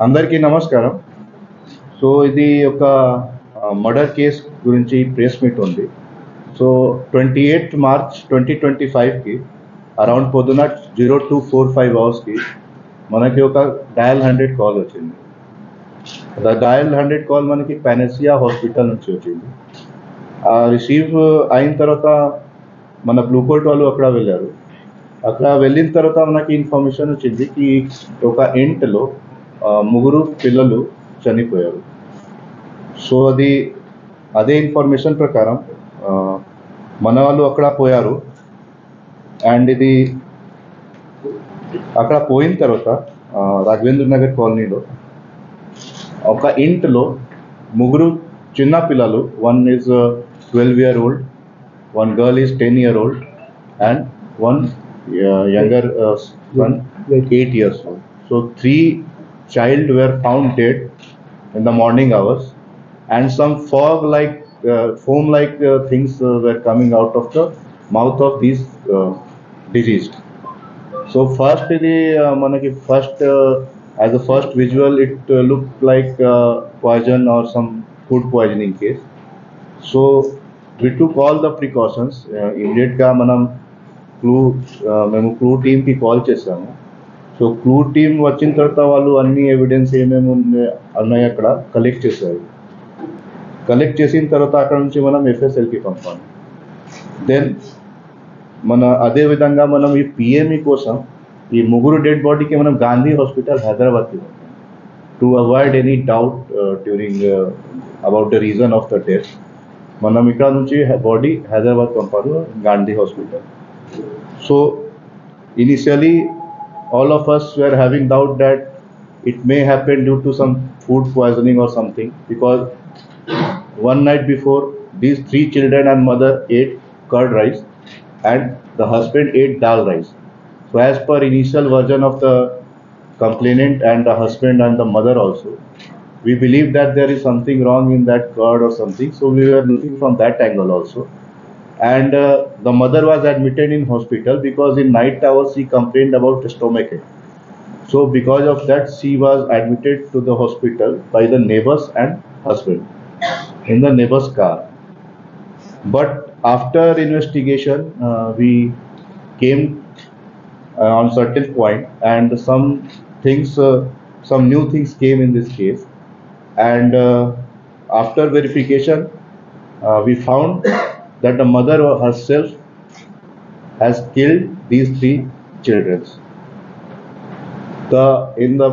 అందరికీ నమస్కారం. సో ఇది ఒక మర్డర్ కేస్ గురించి ప్రెస్ మీట్ ఉంది. సో 28 మార్చ్ 2025కి అరౌండ్ పొద్దున 0245 అవర్స్కి మనకి ఒక డయల్ 100 కాల్ వచ్చింది. డయల్ 100 కాల్ మనకి పానెసియా హాస్పిటల్ నుంచి వచ్చింది. రిసీవ్ అయిన తర్వాత మన బ్లూ కోట్ వాళ్ళు అక్కడ వెళ్ళారు. అక్కడ వెళ్ళిన తర్వాత మనకి ఇన్ఫర్మేషన్ వచ్చింది కి ఒక ఇంట్లో ముగ్గురు పిల్లలు చనిపోయారు. సో అదే ఇన్ఫర్మేషన్ ప్రకారం మన వాళ్ళు అక్కడ పోయారు. అండ్ ఇది అక్కడ పోయిన తర్వాత రాఘవేంద్ర నగర్ కాలనీలో ఒక ఇంట్లో ముగ్గురు చిన్న పిల్లలు, one is 12 year old, one girl is 10 year old, and one younger son 8 years old. So 3 child were found dead in the morning hours, and some foam like things were coming out of the mouth of these deceased. So first manaki as a first visual it looked like poison or some food poisoning case. So we took all the precautions. Immediate గా మనం మేము clue టీమ్కి call చేసాము. So clue team వచ్చిన తర్వాత వాళ్ళు అన్ని evidence ఏమేమి ఉన్నాయి అక్కడ కలెక్ట్ చేశారు. కలెక్ట్ చేసిన తర్వాత అక్కడ నుంచి మనం ఎఫ్ఎస్ఎల్కి పంపాము. దెన్ అదే విధంగా మనం ఈ పిఎంఈ కోసం ఈ ముగ్గురు డెడ్ బాడీకి మనం గాంధీ హాస్పిటల్ హైదరాబాద్కి పంపాము to avoid any doubt during about the reason of the death. మనం ఇక్కడ నుంచి బాడీ హైదరాబాద్ పంపారు, Gandhi hospital. So initially all of us were having doubt that it may happen due to some food poisoning or something, because one night before these 3 children and mother ate curd rice and the husband ate dal rice. So as per initial version of the complainant and the husband and the mother also, we believe that there is something wrong in that curd or something. So we were looking from that angle also. And the mother was admitted in hospital because in night hours she complained about stomachache. So because of that she was admitted to the hospital by the neighbors and husband in the neighbor's car. But after investigation we came on certain point, and some new things came in this case. And after verification we found that the mother herself has killed these 3 children. In the